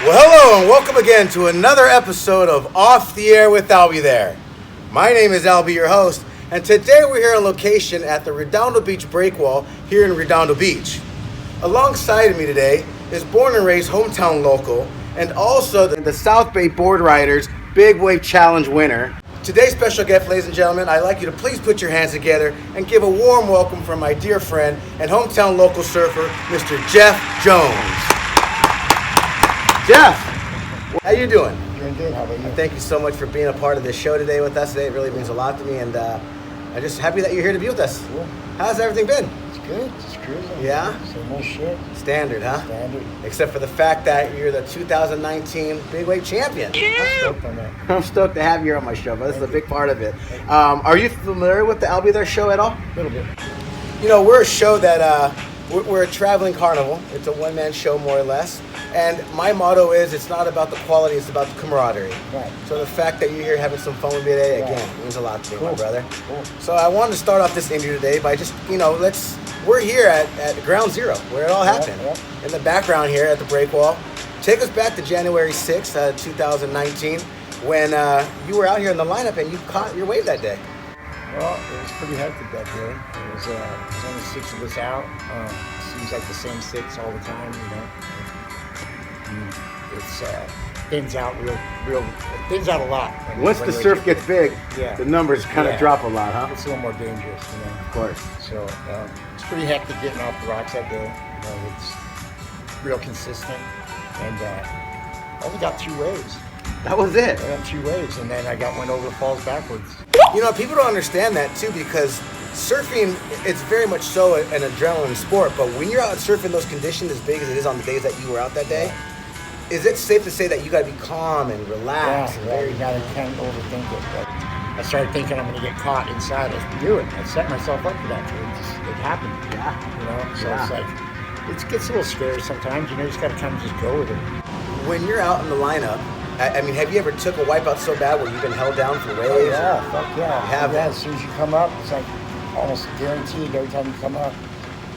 Well, hello and welcome again to another episode of Off the Air with albythere. My name is Albie, your host, and today we're here on location at the Redondo Beach Breakwall here in Redondo Beach. Alongside of me today is born and raised hometown local and also the South Bay Board Riders Big Wave Challenge winner. Today's special guest, ladies and gentlemen, I'd like you to please put your hands together and give a warm welcome from my dear friend and hometown local surfer, Mr. Jeff Jones. Jeff, how you doing? Doing good. How about you? Thank you so much for being a part of this show today with us today. It really means a lot to me, and I'm just happy that you're here to be with us. Cool. How's everything been? It's good. Just cruising. Yeah? Same old shit. Standard, huh? Standard. Except for the fact that you're the 2019 Big Wave champion. Yeah. I'm stoked on that. I'm stoked to have you on my show, but this is a big part of it. Are you familiar with the albythere show at all? A little bit. You know, we're a show that we're a traveling carnival. It's a one-man show, more or less. And my motto is, it's not about the quality, it's about the camaraderie. Right. So the fact that you're here having some fun with me today, again, Right. means a lot to me, Cool. my brother. Cool. So I wanted to start off this interview today by just, we're here at Ground Zero, where it all happened. Yep. In the background here at the Breakwall. Take us back to January 6th, 2019, when you were out here in the lineup and you caught your wave that day. Well, it was pretty hectic that day. It was only 6 of us out. Seems like the same 6 all the time, you know. It's thins out real. It thins out a lot. Once the surf gets big, yeah. the numbers kind of drop a lot, huh? It's a little more dangerous, you know. Of course. So it's pretty hectic getting off the rocks that day. You know, it's real consistent, and only got 2 waves. That was it. I got 2 waves, and then I got one over falls backwards. You know, people don't understand that too, because surfing, it's very much so an adrenaline sport, but when you're out surfing those conditions as big as it is on the days that you were out that day, is it safe to say that you got to be calm and relaxed? Yeah, you can't overthink it. But I started thinking I'm going to get caught inside. I do it. I set myself up for that. It happened. Yeah. You know, so it's like, it gets a little scary sometimes. You know, you just got to kind of just go with it. When you're out in the lineup, I mean, have you ever took a wipeout so bad where you've been held down for waves? Oh, yeah, fuck yeah. Have as soon as you come up, it's like almost guaranteed every time you come up,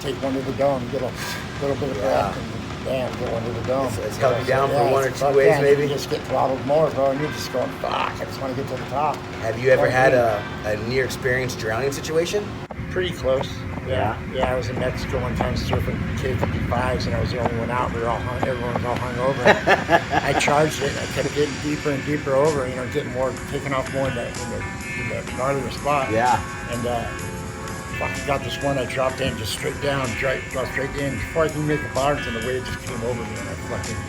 take one to the dome, get a little bit of breath, and bam, get one to the dome. It's held you down for 1 or 2 waves, maybe? You just get throttled more, bro, and you're just going, fuck, I just want to get to the top. Have you ever had a near experience drowning situation? Pretty close. Yeah, I was in Mexico one time surfing K55s, and I was the only one out. Everyone was all hung over. I charged it. I kept getting deeper and deeper over. You know, taking off more in the gnarlier spot. Yeah. And fucking got this one. I dropped in just straight down, dropped straight in. Before I could make the bars, and the wave just came over me, and I fucking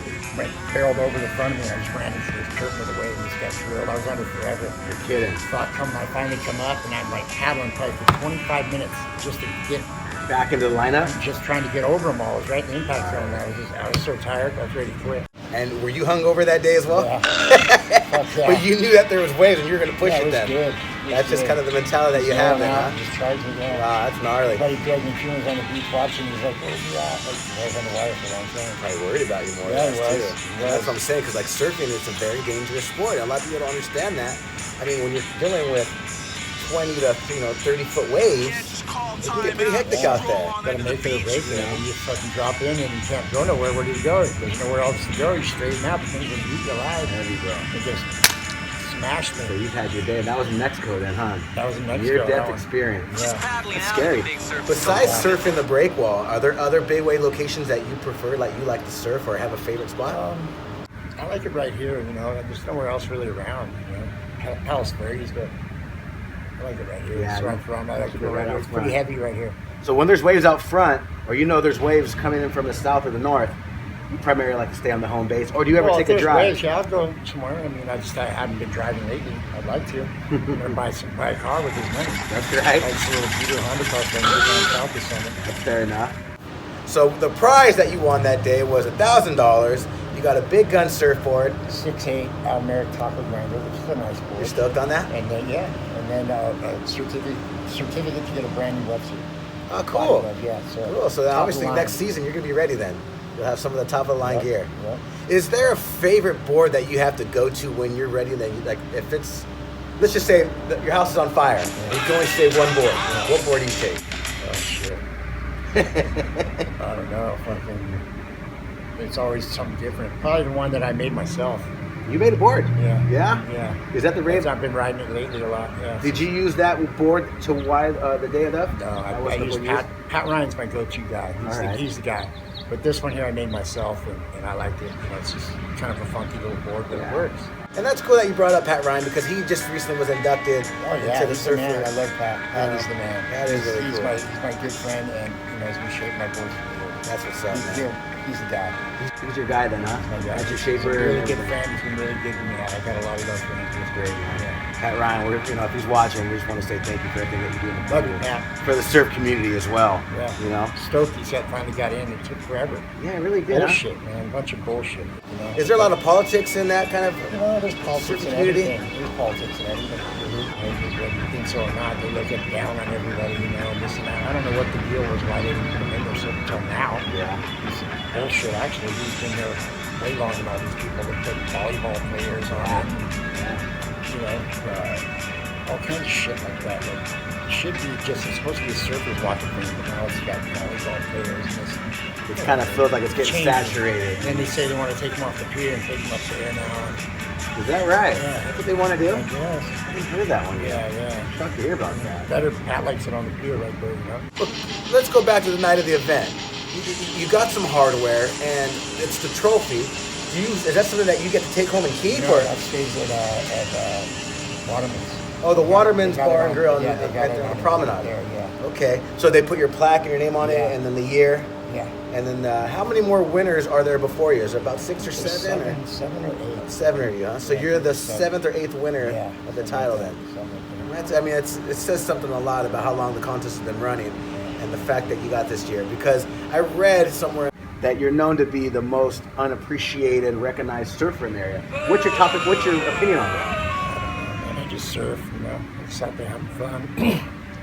barreled over the front of me, and I just ran into this curtain of the wave and just got drilled. I was under forever. You're kidding. I finally come up, and I'm like paddling probably for 25 minutes just to get back into the lineup? Just trying to get over them all. I was right in the impact zone. I was so tired, I was ready to quit. And were you hungover that day as well? Yeah. Yeah. But you knew that there was waves and you were going to push it then. Good. That's just kind of the mentality that you have then, huh? Just charging down. Wow, that's gnarly. Buddy Greg McEwen was on the beach watching. He was like, "Oh yeah," like I was on the wire for a long time. Probably worried about you more. Yeah, than he us, was. too. That's what I'm saying, because like surfing, it's a very dangerous sport. A lot of people don't understand that. I mean, when you're dealing with 20 to 30 foot waves, it can get pretty hectic out there. Gotta make it or break it. You just fucking drop in and you can't go nowhere. Where do you go? There's nowhere else to go. You straighten out, but things will eat you alive. There you go. It just smashed me. So you've had your day, and that was in Mexico then, huh? That was in Mexico. Near-death experience. Yeah. That's scary. Besides surfing the breakwall, are there other big wave locations that you prefer, like you like to surf, or have a favorite spot? I like it right here, you know. There's nowhere else really around, you know. Palos Verdes, but I like it right here. Yeah, That's where I'm from. I like it right here. It's pretty heavy right here. So when there's waves out front, or there's waves coming in from the south or the north, you primarily like to stay on the home base, or do you ever take a drive? Waves, yeah, I'll go somewhere. I mean, I haven't been driving lately. I'd like to. I'm gonna buy a car with this money. That's right. Like a little Peter Honda car thing down south this summer. That's fair enough. So the prize that you won that day was $1,000. You got a big gun surfboard. 6'8" Almeric Taco Grinder, which is a nice board. You're stoked on that? And then a certificate to get a brand new wetsuit. Oh, cool. Yeah, so cool. So obviously next season you're gonna be ready then. You'll have some of the top of the line gear. Yep. Is there a favorite board that you have to go to when you're ready? That you, like, if it's, let's just say that your house is on fire, and you can only stay one board. What board do you take? Oh shit. I don't know. Fucking. It's always something different. Probably the one that I made myself. You made a board? Yeah. Yeah? Yeah. Is that the Raven? I've been riding it lately a lot. Yeah. Did you use that board to wide the day of Death? No, I use Pat Ryan's my go-to guy. He's the guy. But this one here I made myself, and I liked it. You know, it's just kind of a funky little board, but it works. And that's cool that you brought up Pat Ryan because he just recently was inducted into the surf. Man. I love Pat. Pat is the man. That is really cool. He's my good friend, and he's been shaping my boards for years. That's what's up, man. He's the guy. He's your guy then, huh? That's your shaper. He's a really good friend. He's been really good to me. I got a lot of love for him. He's great, man. Yeah. Pat Ryan, if he's watching, we just want to say thank you for everything that you do Love you, Pat. For the surf community as well. Yeah. You know? Stoked he finally got in. It took forever. Yeah, it really did. Bullshit, man. A bunch of bullshit. You know? Is there a lot of politics in that kind of there's politics in everything. There's politics in everything. Whether you think so or not, they look down on everybody, and this and that. I don't know what the deal was, why they didn't put him in there until now. Yeah. It's bullshit, actually. He's been there way longer than all these people that put volleyball players on it. All kinds of shit like that. Like, it should be it's supposed to be a surfer's walking thing, but now it's got volleyball players. And it kind of feels like it's getting saturated. And then they say they want to take them off the pier and take them up there now. Is that right? Yeah. That's what they want to do? I guess. I didn't hear that one yet. Yeah. Shocked to hear about that. Better Pat likes it on the pier right there, Look, let's go back to the night of the event. You got some hardware, and it's the trophy. Is that something that you get to take home and keep? No, that stays at Waterman's. Oh, the Waterman's Bar and Grill at the Promenade. There, yeah. Okay, so they put your plaque and your name on it, and then the year. Yeah. And then how many more winners are there before you? Is there about 6 or 7? Seven or 8. 7 are you, huh? So you're the 7th or 8th winner of the title then. It says something a lot about how long the contest has been running and the fact that you got this year. Because I read somewhere that you're known to be the most unappreciated, recognized surfer in the area. What's your topic? What's your opinion on that? I just surf, just out there having fun.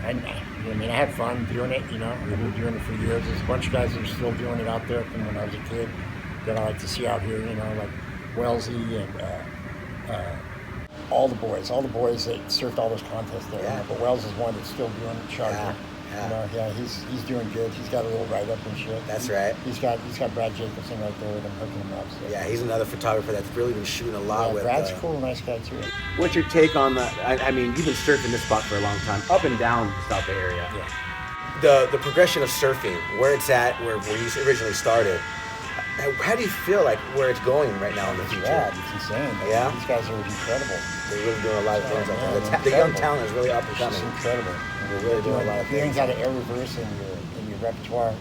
I had fun doing it, I've been doing it for years. There's a bunch of guys that are still doing it out there from when I was a kid that I like to see out here, like Wellesley and all the boys that surfed all those contests there. Yeah. But Wells is one that's still doing it, Charger. He's doing good. He's got a little write-up and shit. That's right. He's got Brad Jacobson right there with him, hooking him up. So. Yeah, he's another photographer that's really been shooting a lot with. Brad's cool, nice guy too. What's your take on the? You've been surfing this spot for a long time, up and down the South Bay area. Yeah. The progression of surfing, where it's at, where you originally started. How do you feel like where it's going right now in the future? Yeah, it's insane. Yeah? These guys are incredible. They're really doing a lot of things out there. The young talent is really up and coming. It's incredible. They're really doing a lot of things. You ain't got an air reverse in your repertoire.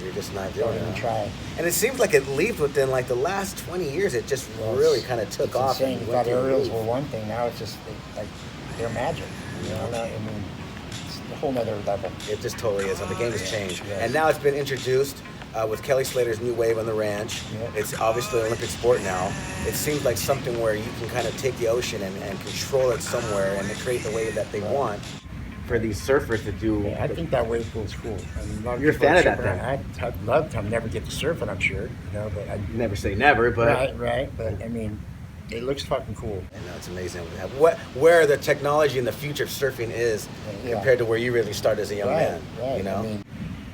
You're just not doing it. Try. And it seems like it leaped within like the last 20 years. It just really kind of took off. Insane. You thought aerials were one thing. Now it's just they're magic. It's a whole nother level. It just totally is. And the game has changed. Yes. And now it's been introduced with Kelly Slater's new wave on the ranch. Yeah. It's obviously an Olympic sport now. It seems like something where you can kind of take the ocean and control it somewhere and create the wave that they want for these surfers to do. Yeah, I think that wave pool is cool. You're a fan of that then? I'd love to never get to surf it, I'm sure. But I'd never say never, but right. But it looks fucking cool. It's amazing. Where the technology in the future of surfing is compared to where you really started as a young man. Right.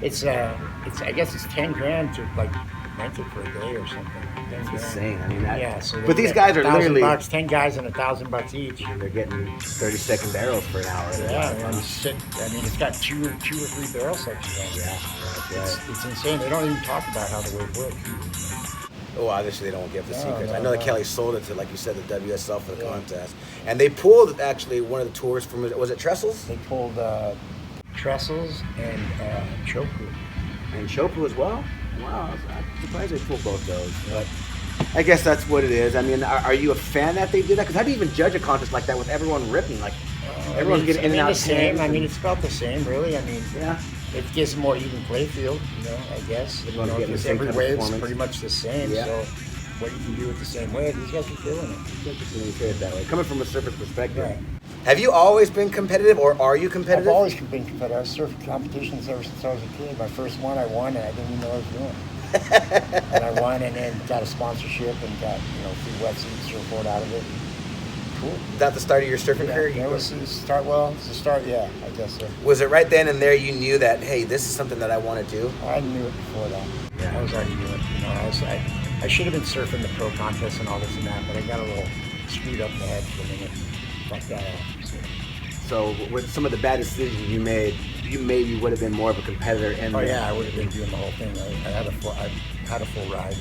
It's I guess it's $10,000 to rent it for a day or something. That's insane. But these guys are literally $1,000, 10 guys and $1,000 each. And they're getting 30-second barrels for an hour. It's got two or three barrel sections. It's insane. They don't even talk about how the wave works. Oh, obviously they don't give the secrets. I know that Kelly sold it to, like you said, the WSL for the contest, and they pulled actually one of the tours from. Was it Trestles? They pulled Trestles and Chopu. And Chopu as well. Wow, I'm surprised they pulled both those. But I guess that's what it is. Are you a fan that they did that? Because how do you even judge a contest like that with everyone ripping? Everyone's getting in and out. The same. It's about the same, really. Yeah. It gives a more even play field, I guess. Because every wave's pretty much the same. Yeah. So what you can do with the same wave, these guys are feeling it. It's interesting when you say it that way. Coming from a surfer's perspective. Right. Have you always been competitive, or are you competitive? I've always been competitive. I've surfed competitions ever since I was a kid. My first one, I won, and I didn't even know what I was doing. And I won, and then got a sponsorship, and got free wetsuit surfboard out of it. Cool. Was that the start of your surfing career? Yeah, it was the start. Well, it's the start. Yeah, I guess so. Was it right then and there you knew that, hey, this is something that I want to do? I knew it before that. Yeah. I was already doing it. You know, I should have been surfing the pro contest and all this and that, but I got a little screwed up in the head for a minute. Fucked that off. So with some of the bad decisions you maybe would have been more of a competitor. Oh yeah, I would have been doing the whole thing. I had a full ride.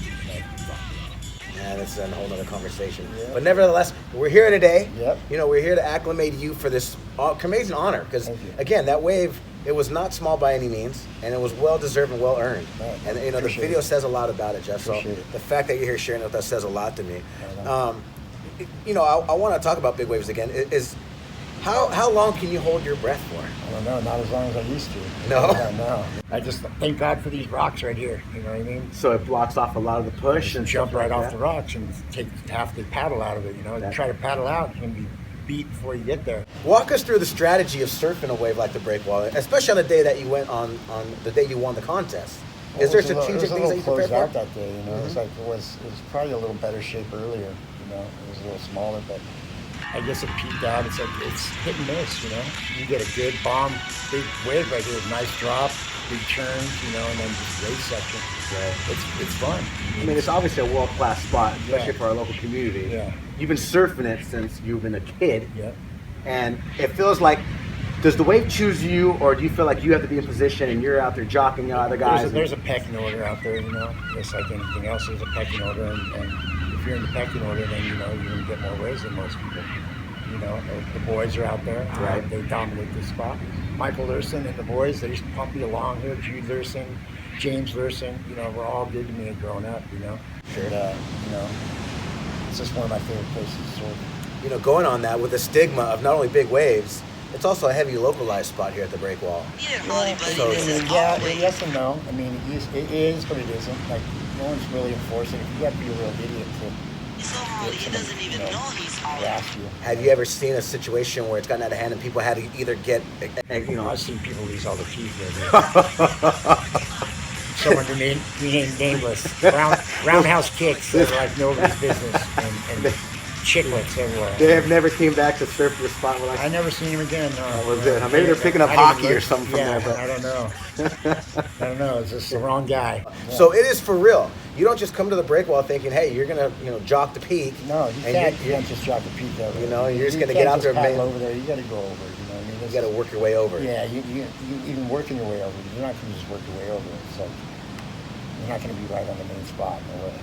Yeah, that's a whole other conversation. Yeah. But nevertheless, we're here today. Yep. You know, we're here to acclimate you for this amazing honor. Because, again, that wave, it was not small by any means, and it was well-deserved and well-earned. Right. And, you know, the video says a lot about it, Jeff. So the fact that you're here sharing it with us says a lot to me. You know, I want to talk about big waves again. How long can you hold your breath for? I don't know, not as long as I used to. No? No. I just thank God for these rocks right here. You know what I mean? So it blocks off a lot of the push and jump right like off the rocks and take half the paddle out of it. You know, you try to paddle out and be beat before you get there. Walk us through the strategy of surfing a wave like the breakwall, especially on the day that you went on the day you won the contest. Is there strategic things that you prepared for? It was a little closed out that day. You know, it was probably a little better shape earlier. You know, it was a little smaller, but I guess it peaked out. It's hit and miss, you know. You get a good bomb, big wave right here, nice drop, big turns, you know, and then just race section. So it's fun. I mean, it's obviously a world-class spot, especially for our local community. Yeah. You've been surfing it since you've been a kid. Yeah. And it feels like, does the wave choose you, or do you feel like you have to be in position and you're out there jockeying other guys? There's a pecking order out there, you know. Just like anything else, there's a pecking order, and if you're in the pecking order, then you know you're going to get more waves than most people. You know, the boys are out there. Right. They dominate this spot. Michael Lurson and the boys, they just pump me along here. Jude Lurson, James Lurson, you know, we're all good to me growing up, you know. Sure. And, you know, it's just one of my favorite places to surf. You know, going on that with the stigma of not only big waves, it's also a heavy localized spot here at the breakwall. Yes and no. I mean, it is, but it isn't. Like, no one's really enforcing it. You have to be a real idiot to he doesn't even know he's hauling. Have you ever seen a situation where it's gotten out of hand and people had to either get, you know? I've seen people lose all their teeth. Someone remain nameless. Roundhouse kicks that are like nobody's business, and chiclets everywhere. They have never came back to surf the spot. I never seen him again. No. That was it. Maybe they're picking up hockey or something from there. But I don't know. I don't know. It's just the wrong guy. Yeah. So it is for real. You don't just come to the breakwall thinking, hey, you're gonna, jock the peak. No, you can't just jock the peak over. You're just gonna get out there and paddle over there. You got to go over. You know what I mean? You got to work your way over. Yeah, you even working your way over. You're not gonna just work your way over. It's like you're not gonna be right on the main spot. No way.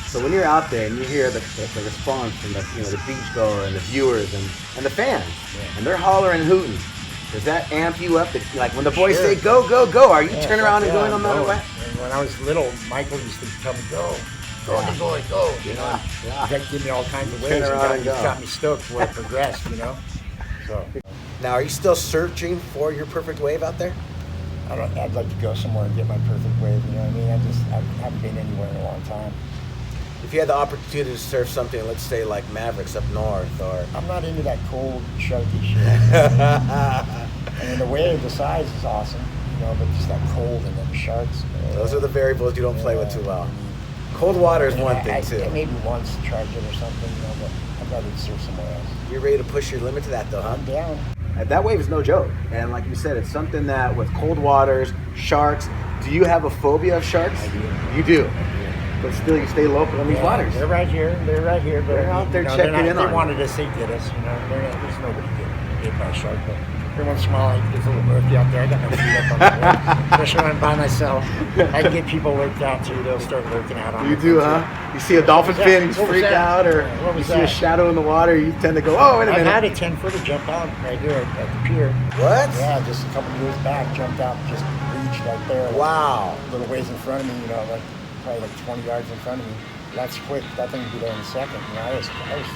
So when you're out there and you hear the response from the beachgoer and the viewers and the fans, and they're hollering and hooting, does that amp you up? Like when the boys say go, go, go, are you turning around and going on the other way? And when I was little, Michael used to tell me go, go. You know, that gave me all kinds of ways. And got me stoked where it progressed. You know. So now, are you still searching for your perfect wave out there? I'd like to go somewhere and get my perfect wave. You know what I mean? I haven't been anywhere in a long time. If you had the opportunity to surf something, let's say like Mavericks up north, or I'm not into that cold, sharky shit. I mean, the wave, the size is awesome, but just that cold and then the sharks. Those are the variables you don't play with too well. Cold water is one thing too. Maybe once tried it or something, but I'd rather surf somewhere else. You're ready to push your limit to that though, huh? I'm down. That wave is no joke, and like you said, it's something that with cold waters, sharks. Do you have a phobia of sharks? I do. You do. But still, you stay local in these waters. They're right here. But they're out there checking in on. They wanted us, they did us. There's nobody getting bit by a shark. But every once in a while, it's a little murky out there. I got no feet up on the wall, especially when I'm by myself. I can get people lurked out too. They'll start lurking out on me. You do, huh? You see a dolphin fin, you freak out, or you see a shadow in the water, you tend to go, oh, wait a minute. I've had a 10-footer jump out right here at the pier. What? Yeah, just a couple years back, jumped out, just reached right there. Wow. A little ways in front of me, probably like 20 yards in front of me. That's quick. That thing would be there in a second. I was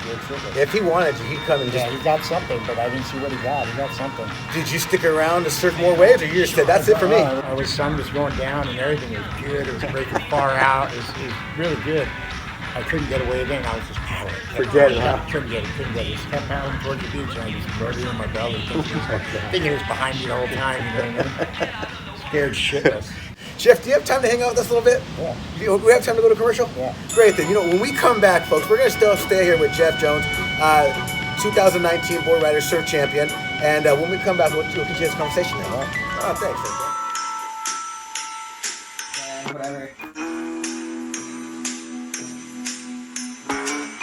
real tripping. If he wanted you, he'd come and just... Yeah, he got something, but I didn't see what he got. He got something. Did you stick around to surf more waves, or you just said, that's it for me? The sun was going down and everything. It was good. It was breaking far out. It was really good. I couldn't get away then. I was just paddling. Forget it, huh? Couldn't get it. Just kept paddling towards the beach, and I just rode it in my belly. Thinking it was behind me the whole time. You know what I mean? Scared shitless. Jeff, do you have time to hang out with us a little bit? Yeah. Do we have time to go to commercial? Yeah. Great then. When we come back, folks, we're going to still stay here with Jeff Jones. 2019 Board Rider Surf Champion. And when we come back, we'll continue this conversation then. Right. Oh, thanks. And whatever.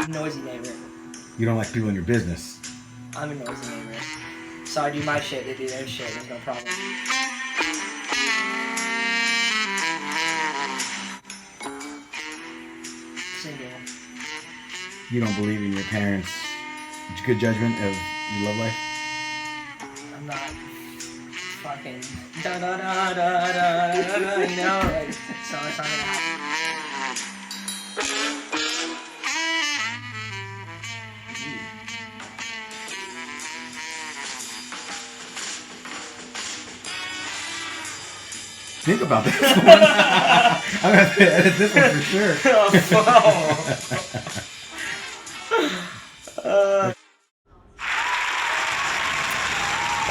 Noisy neighbor. You don't like people in your business. I'm a noisy neighbor. So I do my shit, they do their shit, there's no problem. Single. You don't believe in your parents' good judgment of your love life? I'm not fucking da da da da da da da, you know, like, so it's not gonna happen. Think about this one. I'm gonna have to edit this one for sure.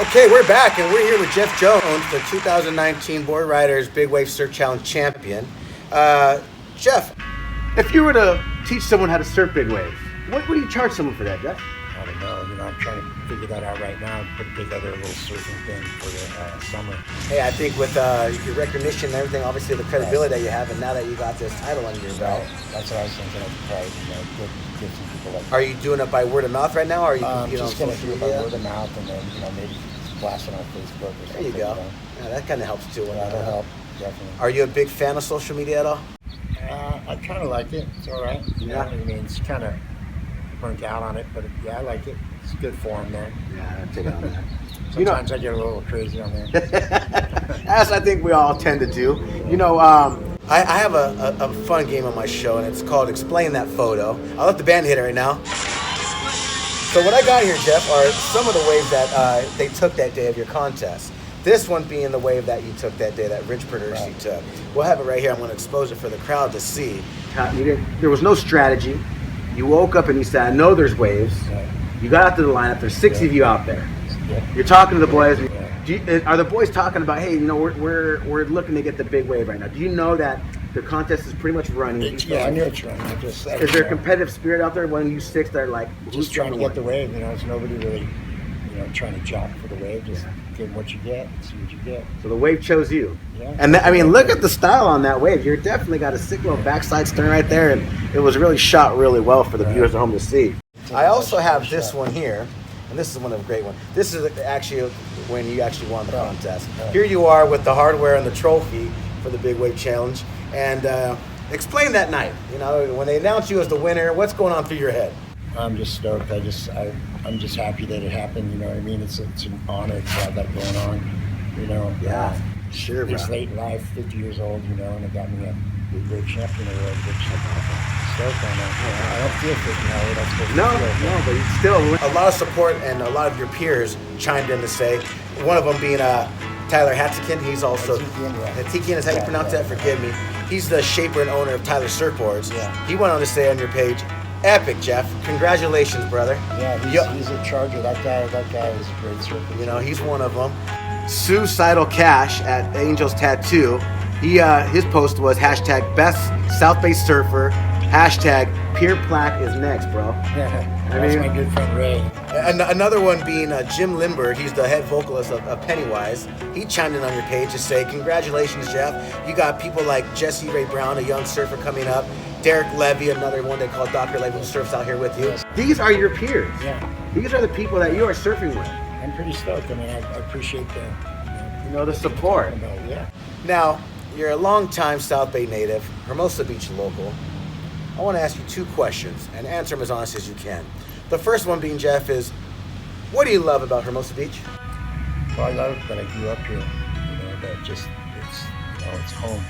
Okay, we're back, and we're here with Jeff Jones, the 2019 Board Riders Big Wave Surf Challenge champion. Jeff, if you were to teach someone how to surf big waves, what would you charge someone for that, Jeff? I don't know. I'm trying to figure that out right now. Put together a little surfing thing for the summer. Hey, I think with your recognition and everything, obviously the credibility that you have, and now that you got this title under your belt. That's what I was thinking. I'd probably, get some people like. Are you doing it by word of mouth right now, or are you just gonna social do it by media? word of mouth, and then maybe blast it on Facebook or something. There you go. Yeah, that kind of helps too. Yeah, that'll help definitely. Are you a big fan of social media at all? I kind of like it. It's all right. Yeah. I mean, it's kind of burnt out on it, but yeah, I like it. It's good form there. Yeah, I'll take it on that. Sometimes I get a little crazy on there. As I think we all tend to do. I have a fun game on my show, and it's called Explain That Photo. I'll let the band hit it right now. So what I got here, Jeff, are some of the waves that they took that day of your contest. This one being the wave that you took that day, that ridge producer you took. We'll have it right here. I'm going to expose it for the crowd to see. There was no strategy. You woke up and you said, I know there's waves. Right. You got out to the lineup. There's 6 of you out there. Yeah. You're talking to the boys. Are the boys talking about, hey, we're looking to get the big wave right now? Do you know that the contest is pretty much running? Yeah, I knew it's running. Is there a competitive spirit out there when you 6 that are like, just trying to get the wave? There's nobody really, trying to jock for the wave. Just get what you get, see what you get. So the wave chose you. Yeah. And look at the style on that wave. You're definitely got a sick little backside stern right there, and it was really shot really well for the viewers at home to see. I also have this one here, and this is one of the great ones. This is actually when you actually won the contest. Here you are with the hardware and the trophy for the Big Wave Challenge. And explain that night. When they announced you as the winner, what's going on through your head? I'm just stoked. I'm just happy that it happened. You know what I mean? It's an honor to have that going on. Yeah, sure, bro. It's late in life, 50 years old. And it got me a Big Wave champion award, which I'm stoked on that. I don't feel 50 how old I'm supposed to feel. No, but it's still a lot of support, and a lot of your peers chimed in to say. One of them being Tyler Hatzikin. He's also Hatzikin is how you pronounce that. Forgive me. He's the shaper and owner of Tyler Surfboards. Yeah. He went on to say on your page, "Epic, Jeff! Congratulations, brother." Yeah, he's a charger. That guy is a great surfer. He's one of them. Suicidal Cash at Angels Tattoo. His post was hashtag best South Bay surfer. Hashtag Pier Plaque is next, bro. That's my good friend Ray. And another one being Jim Lindbergh. He's the head vocalist of Pennywise. He chimed in on your page to say, congratulations, Jeff. You got people like Jesse Ray Brown, a young surfer coming up. Derek Levy, another one they call Dr. Levy, who surfs out here with you. Yes. These are your peers. Yeah. These are the people that you are surfing with. I'm pretty stoked. I appreciate the support. Yeah. Now, you're a longtime South Bay native, Hermosa Beach local. I want to ask you 2 questions and answer them as honest as you can. The first one being, Jeff, is what do you love about Hermosa Beach? Well, I love that I grew up here. That it's home.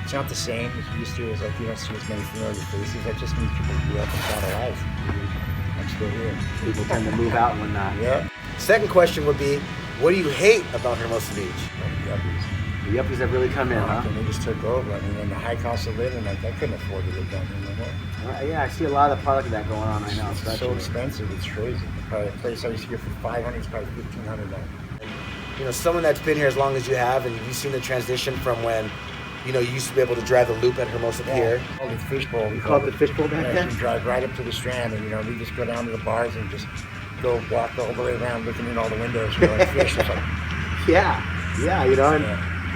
It's not the same as you used to. It's like you don't see as many familiar faces. I just meet people who grew up and got a life. I'm still here. People tend to move out and whatnot. Yeah. Second question would be, what do you hate about Hermosa Beach? Yuppies. The yuppies have really come in, huh? And they just took over. And the high cost of living, I couldn't afford to live down here no more. Yeah, I see a lot of the product of that going on right now. It's so expensive, it's crazy. Probably a place I used to get for $500 is probably $1,500 now. Someone that's been here as long as you have, and you've seen the transition from when you know, you used to be able to drive the loop at Hermosa Pier. Called it fishbowl. You called it the fishbowl back Yeah, then? you drive right up to the Strand, and we just go down to the bars and just go walk all the way around, looking in all the windows, and fish. It's like, Yeah, you know, and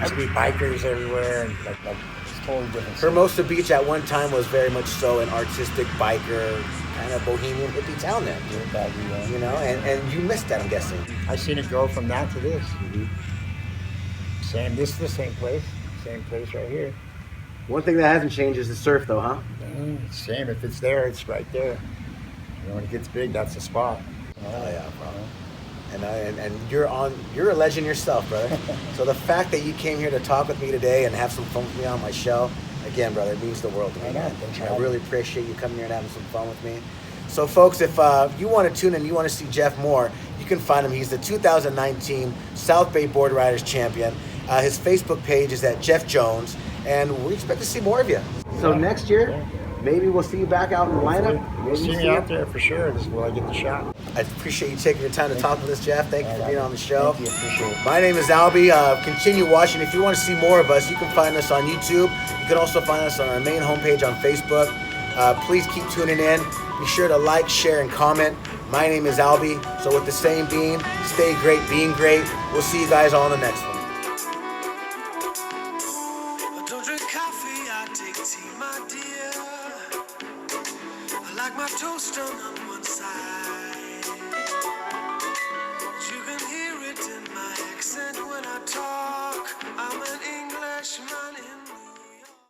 used to be bikers everywhere, and like it's totally different. Hermosa Beach at one time was very much so an artistic biker, kind of bohemian hippie town then. You know, and you missed that, I'm guessing. I seen it go from that to this. This is the same place right here. One thing that hasn't changed is the surf, though, huh? Same. If it's there, it's right there. When it gets big, that's the spot. Oh yeah, bro. And you're a legend yourself, brother. So the fact that you came here to talk with me today and have some fun with me on my show, again, brother, it means the world to me, man. I really appreciate you coming here and having some fun with me. So folks, if you want to tune in, you want to see Jeff more, you can find him. He's the 2019 South Bay Board Riders champion. His Facebook page is at Jeff Jones, and we expect to see more of you. So next year, maybe we'll see you back out in the lineup. You'll see me out there for sure. This is where I get the shot. I appreciate you taking your time to talk with us, Jeff. Thank you for being on the show. Thank you. Appreciate it. My name is Albie. Continue watching. If you want to see more of us, you can find us on YouTube. You can also find us on our main homepage on Facebook. Please keep tuning in. Be sure to like, share, and comment. My name is Albie. So with the same being, stay great, being great. We'll see you guys all in the next one. I don't drink coffee, I take tea, my dear. I like my toast on a